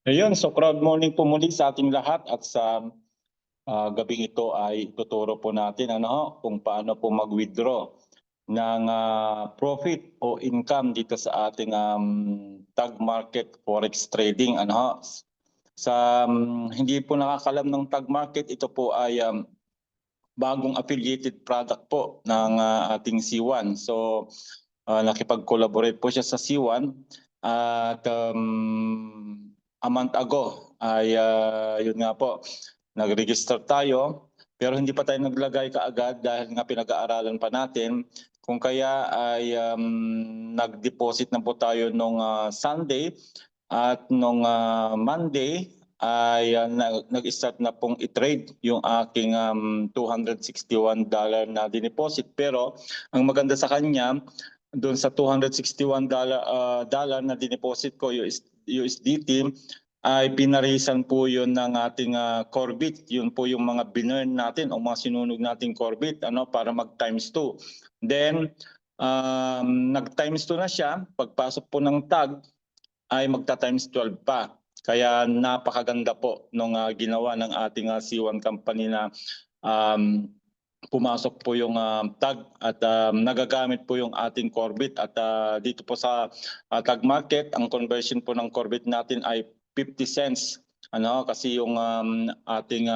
Ayun, so proud morning po muli sa ating lahat at sa gabing ito ay tuturo po natin kung paano po mag-withdraw ng profit o income dito sa ating tag market forex trading Sa hindi po nakakalam ng tag market, ito po ay bagong affiliated product po ng ating C1. So nakipag-collaborate po siya sa C1 at a month ago ay yun nga po, nag-register tayo pero hindi pa tayo naglagay kaagad dahil nga pinag-aaralan pa natin. Kung kaya ay nag-deposit na po tayo nung Sunday at nung Monday ay nag-start na pong i-trade yung aking $261 na dineposit. Pero ang maganda sa kanya, doon sa $261 na dineposit ko USDT, ay pinarisan po yun ng ating Corbit. Yun po yung mga binurn natin o mga sinunog nating Corbit para mag times 2. Then nag times 2 na siya. Pagpasok po ng tag ay magta times 12 pa. Kaya napakaganda po nung ginawa ng ating C1 company na pumasok po yung tag at nagagamit po yung ating Corbit at dito po sa tag market, ang conversion po ng Corbit natin ay 50 cents. Kasi yung ating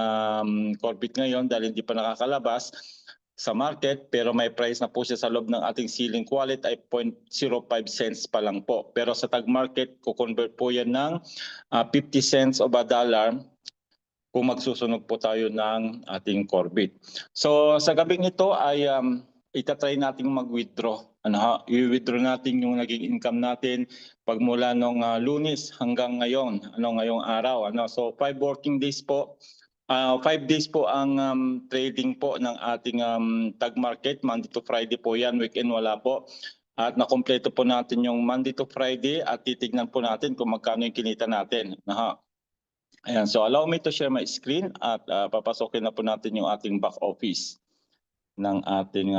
Corbit ngayon dahil hindi pa nakakalabas sa market pero may price na po siya sa loob ng ating ceiling wallet ay 0.05 cents pa lang po. Pero sa tag market, ko-convert po yan ng 50 cents of a dollar kung magsusunog po tayo ng ating Corbit. So sa gabing ito ay itatry nating mag-withdraw. I-withdraw natin yung naging income natin pagmula nung Lunes hanggang ngayon, ngayong araw. So 5 working days po. 5 days po ang trading po ng ating tag market. Monday to Friday po yan, weekend wala po. At nakompleto po natin yung Monday to Friday at titignan po natin kung magkano yung kinita natin. Ayan, so allow me to share my screen at papasokin na po natin yung ating back office ng ating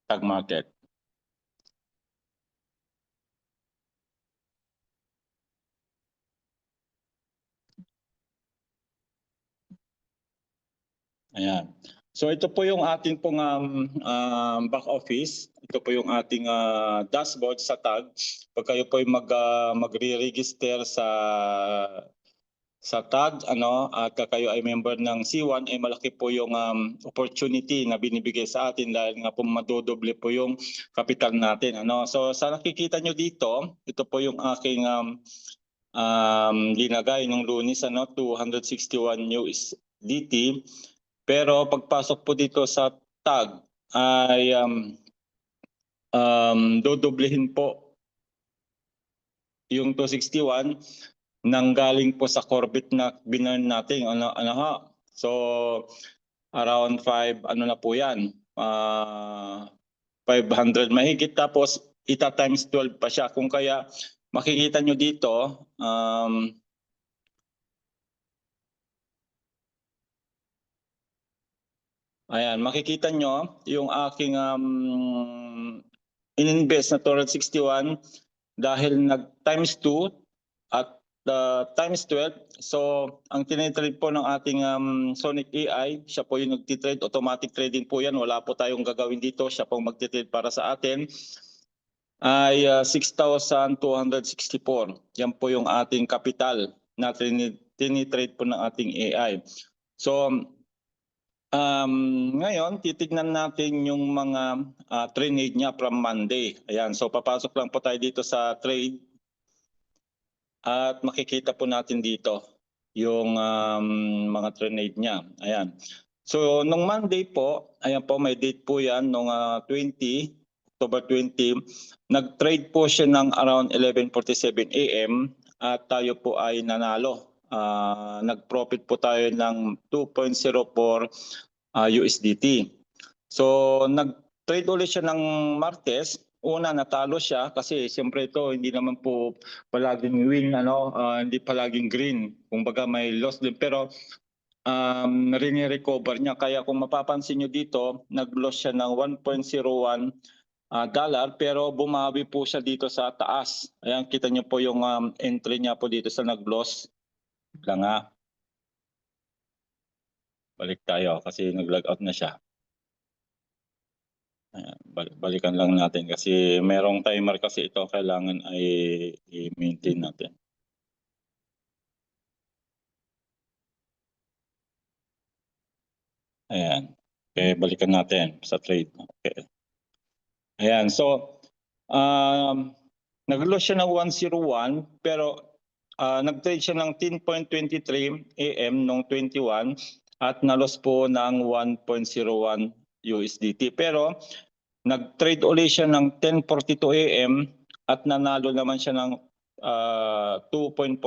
tag market. Ayan. So ito po yung ating pong back office. Ito po yung ating dashboard sa tag. Pag kayo po magre-register sa tag at kayo ay member ng C1 ay malaki po yung opportunity na binibigay sa atin dahil nga po madodoble po yung kapital natin. So sa nakikita nyo dito, ito po yung aking linagay ng Lunes 261 USDT. Pero pagpasok po dito sa tag ay dodoblehin po yung 261 nanggaling po sa Corbit na binurn natin. So around 5 na po yan. 500 mahigit, tapos ita times 12 pa siya. Kung kaya makikita nyo dito, ayan, makikita nyo yung aking in-invest na 261 dahil nag times 2 at times 12. So ang tinitrade po ng ating Sonic AI, siya po yung nagtitrade, automatic trading po yan, wala po tayong gagawin dito, siya po magtitrade para sa atin, ay 6,264. Yan po yung ating capital na tinitrade po ng ating AI. So ngayon, titignan natin yung mga trade niya from Monday. Ayan, so papasok lang po tayo dito sa trade at makikita po natin dito yung mga trade niya. Ayan. So nung Monday po, ayan po, may date po yan nung October 20, nag-trade po siya ng around 11:47 AM at tayo po ay nanalo. Nag-profit po tayo ng 2.04 USDT. So nag-trade ulit siya ng Martes. Una, natalo siya kasi siyempre ito hindi naman po palaging win, hindi palaging green. Kumbaga may loss din, pero rini-recover niya. Kaya kung mapapansin nyo dito, nag-loss siya ng 1.01 dollar, pero bumawi po siya dito sa taas. Ayan, kita niyo po yung entry niya po dito sa nag-loss. Lang nga. Balik tayo kasi nag-log out na siya. Ayan, balikan lang natin kasi merong timer kasi ito, kailangan ay i-maintain natin. Ayan. Okay, balikan natin sa trade. Okay. Ayan, so nag-loss siya ng 101 pero nag-trade siya ng 10.23 AM noong 21 at na-loss po ng 1.01 USDT. Pero nag-trade ulit siya ng 10:42 AM at nanalo naman siya ng 2.45.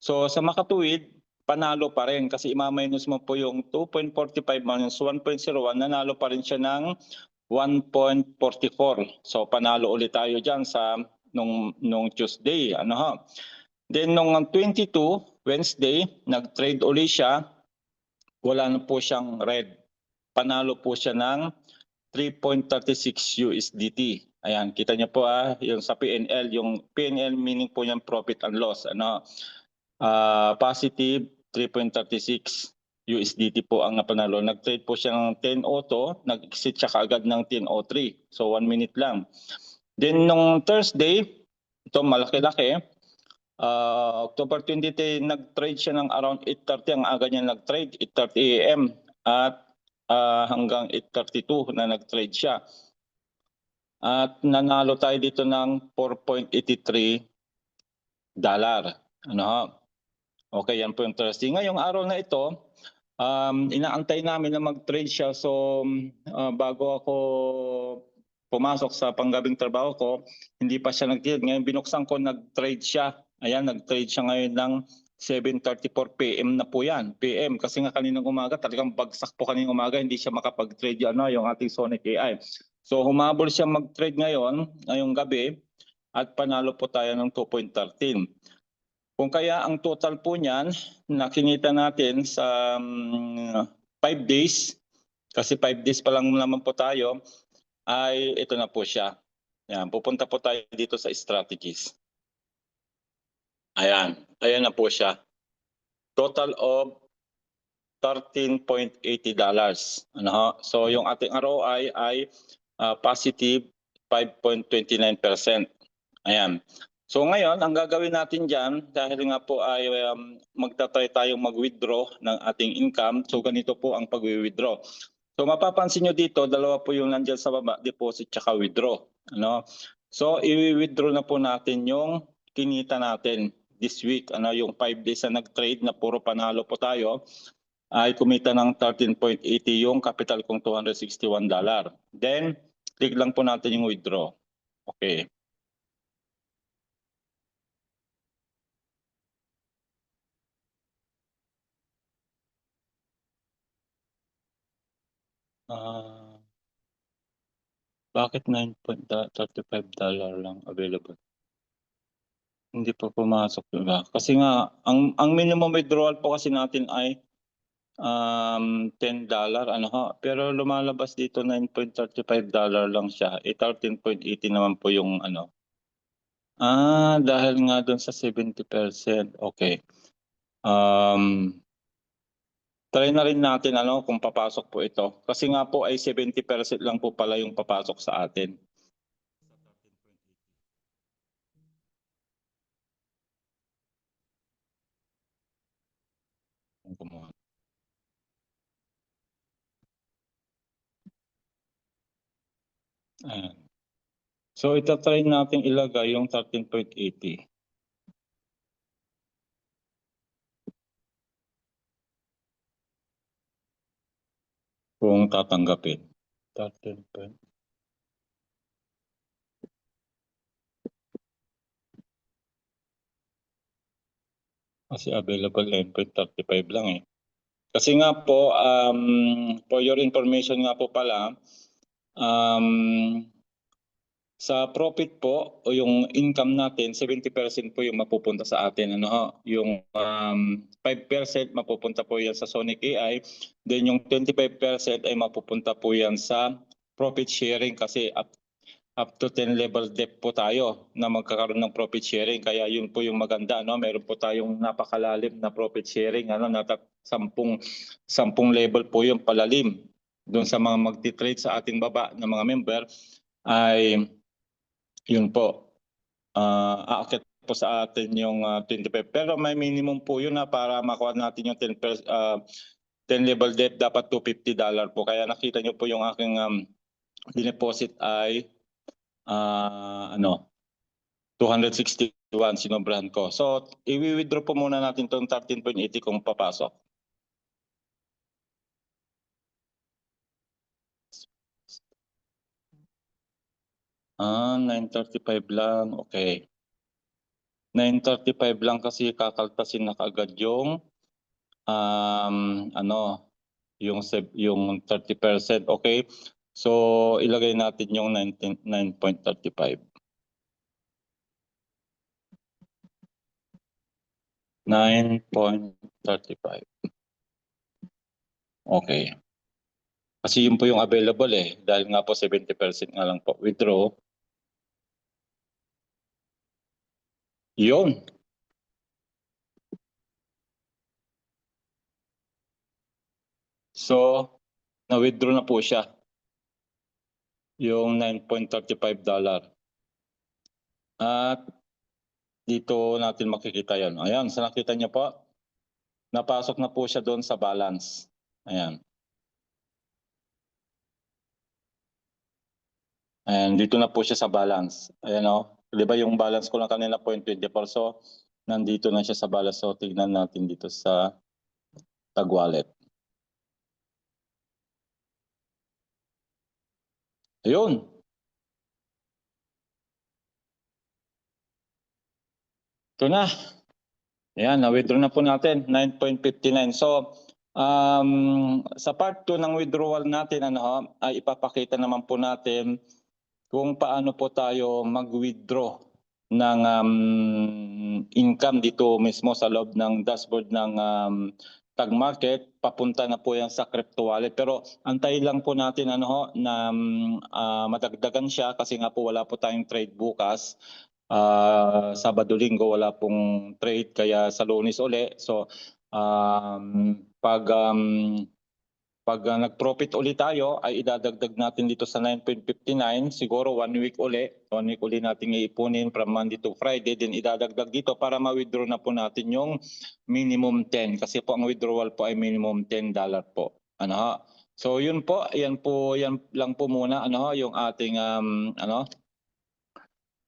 So sa makatuwid, panalo pa rin kasi ima-minus mo po yung 2.45 minus 1.01, nanalo pa rin siya ng 1.44. So panalo ulit tayo diyan sa nung Tuesday, ano ha. Then nung 22 Wednesday, nag-trade ulit siya. Wala na po siyang red. Panalo po siya ng 3.36 USDT. Ayan, kita niyo po yung sa PNL, yung PNL meaning po yung profit and loss, ano. Positive 3.36 USDT po ang napanalo. Nag-trade po siya ng 10:02, nag-exit siya kaagad ng 10:03. So 1 minute lang. Then nung Thursday, ito malaki-laki. October 23, nag-trade siya ng around 8:30. Ang aga niya nag-trade, 8:30 AM. At hanggang 8:32 na nag-trade siya. At nanalo tayo dito ng $4.83. Ano? Okay, yan po yung Thursday. Ngayong araw na ito, inaantay namin na mag-trade siya. So bago ako pumasok sa panggabing trabaho ko, hindi pa siya nag-trade. Ngayon binuksan ko, nag-trade siya. Ayan, nag-trade siya ngayon ng 7:34 PM na po yan. PM kasi nga kaninang umaga talagang bagsak po kaninang umaga, hindi siya makapag-trade yung ating Sonic AI. So humabol siya mag-trade ngayong gabi at panalo po tayo ng 2.13. Kung kaya ang total po niyan nakinita natin sa 5 days, kasi 5 days pa lang naman po tayo, ay ito na po siya. Yan, pupunta po tayo dito sa strategies. Ayan, ayan na po siya. Total of $13.80. Ano? So yung ating ROI ay positive 5.29%. Ayan. So ngayon, ang gagawin natin dyan, dahil nga po ay magtatry tayong mag-withdraw ng ating income. So ganito po ang pag-withdraw. So mapapansin nyo dito, dalawa po yung nandyan sa baba, deposit tsaka withdraw. Ano? So i-withdraw na po natin yung kinita natin this week. Ano, yung 5 days na nag-trade na puro panalo po tayo, ay kumita ng 13.80 yung capital kong $261. Then, click lang po natin yung withdraw. Okay. Bakit $9.35 lang available? Hindi pa pumasok, diba? Kasi nga, ang minimum withdrawal po kasi natin ay $10, ano ha? Pero lumalabas dito $9.35 lang siya. 13.80 naman po yung ano. Dahil nga doon sa 70%. Okay. Try na rin natin kung papasok po ito. Kasi nga po ay 70% lang po pala yung papasok sa atin. Ayan. So itatry natin ilagay yung 13.80. Kung tatanggapin. 13. Kasi available 9.35 lang eh. Kasi nga po, for your information nga po pala, sa profit po o yung income natin, 70% po yung mapupunta sa atin. Yung 5% mapupunta po yan sa Sonic AI. Then yung 25% ay mapupunta po yan sa profit sharing kasi up to 10 level depth po tayo na magkakaroon ng profit sharing. Kaya yun po yung maganda, no? Meron po tayong napakalalim na profit sharing, ano, na 10 level po yung palalim doon sa mga magti-trade sa ating baba ng mga member ay yun po. Aakyat po sa atin yung 25. Pero may minimum po yun na para makuha natin yung 10 level depth dapat $250 po. Kaya nakita nyo po yung aking dineposit ay 261 sinobrahan ko. So i-withdraw po muna natin itong 13.80 kung papasok. Ah, 935 lang. Okay. 935 lang kasi kakaltasin na kaagad yung yung 30%. Okay. So ilagay natin yung 9.35. 9.35. Okay. Kasi yun po yung available eh. Dahil nga po 70% nga lang po. Withdraw. Yun. So, na-withdraw na po siya. Yung $9.35. At dito natin makikita yan. Ayan, sa nakita niyo po, napasok na po siya doon sa balance. Ayan. Ayan, dito na po siya sa balance. Ayan o. Di ba yung balance ko lang kanina 0.24. So, nandito na siya sa balance. So, tignan natin dito sa Tag Wallet. Ayun. Ito na. Ayan, na-withdraw na po natin. 9.59. So, sa part 2 ng withdrawal natin, ay ipapakita naman po natin kung paano po tayo mag-withdraw ng income dito mismo sa loob ng dashboard ng Tag Market. Papunta na po yan sa crypto wallet. Pero antayin lang po natin na madagdagan siya kasi nga po wala po tayong trade bukas. Sabado, Linggo wala pong trade kaya sa Lunes uli. So pag nag-profit ulit tayo ay idadagdag natin dito sa 9.59, siguro 1 week uli. 1 week uli natin iipunin from Monday to Friday, then idadagdag dito para ma-withdraw na po natin yung minimum 10 kasi po ang withdrawal po ay minimum $10 po. So yun po, yan lang po muna yung ating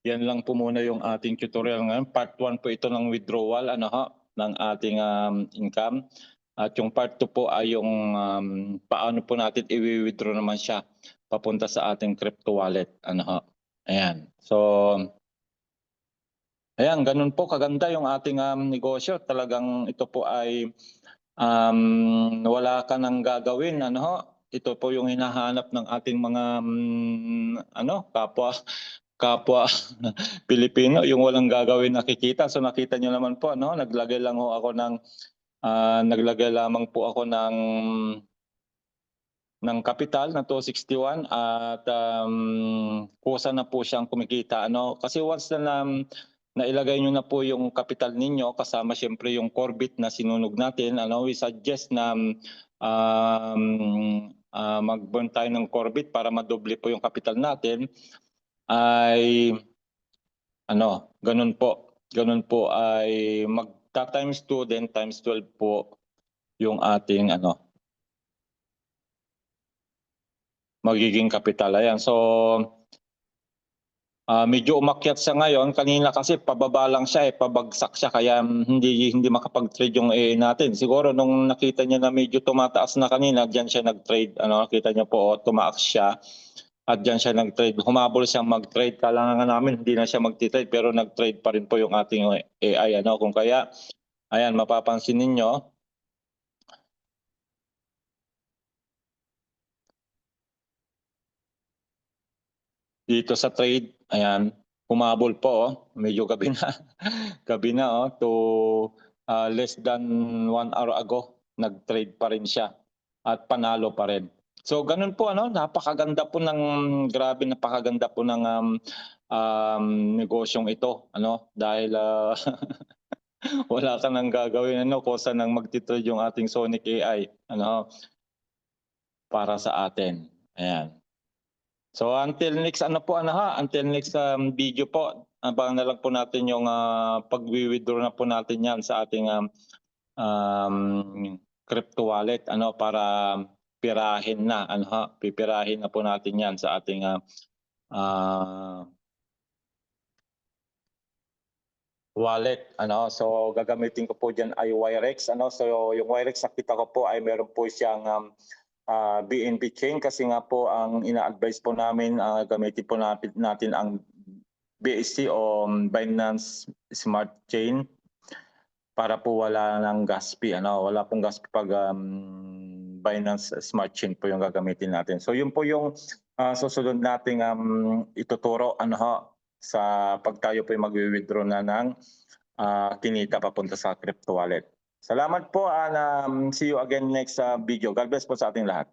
yan lang po muna yung ating tutorial ngayon. Part 1 po ito ng withdrawal ng ating income. At yung part 2 po ay yung paano po natin i-withdraw naman siya papunta sa ating crypto wallet. Ayan. So, ayan, ganun po kaganda yung ating negosyo. Talagang ito po ay wala ka nang gagawin. Ito po yung hinahanap ng ating mga kapwa Pilipino, yung walang gagawin nakikita. So nakita nyo naman po, naglagay lamang po ako ng kapital na 261 at kusa na po siyang kumikita. Kasi once na nailagay nyo na po yung kapital ninyo kasama siyempre yung Corbit na sinunog natin, we suggest na mag-burn tayo ng Corbit para madoble po yung kapital natin. Ay ganun po ay magta times 2 then times 12 po yung ating magiging kapital. Ayan. So medyo umakyat siya ngayon. Kanina kasi pababa lang siya pabagsak siya kaya hindi makapag-trade yung AA natin. Siguro nung nakita niya na medyo tumataas na kanina, diyan siya nag-trade. Nakita niyo po tumaas siya. At diyan siya nag-trade. Humabol siyang mag-trade. Kala nga namin hindi na siya mag-trade pero nag-trade pa rin po yung ating AI. Kung kaya, ayan, mapapansin ninyo. Dito sa trade, ayan, humabol po. Medyo gabi na. Gabi na to less than 1 hour ago. Nag-trade pa rin siya. At panalo pa rin. So ganun po ano, napakaganda po napakaganda po ng negosyong ito ano dahil wala ka nang gagawin ano kusa nang magti-trade yung ating Sonic AI ano para sa atin. Ayan. So until next ano po ano ha, until next video po, abangan na lang po natin yung pagwi-withdraw na po natin yan sa ating crypto wallet ano para pirahin na ano ha, pipirahin na po natin yan sa ating wallet ano. So gagamitin ko po diyan ay Wirex ano. So yung Wirex nakita ko po ay meron po siyang BNB chain kasi nga po ang ina-advise po namin gamitin po natin ang BSC o Binance Smart Chain para po wala ng gas fee ano, wala pong gas fee pag Binance Smart Chain po yung gagamitin natin. So yun po yung susunod nating ituturo ano ho, sa pag tayo po magwi-withdraw na ng kinita papunta sa crypto wallet. Salamat po and see you again next video. God bless po sa ating lahat.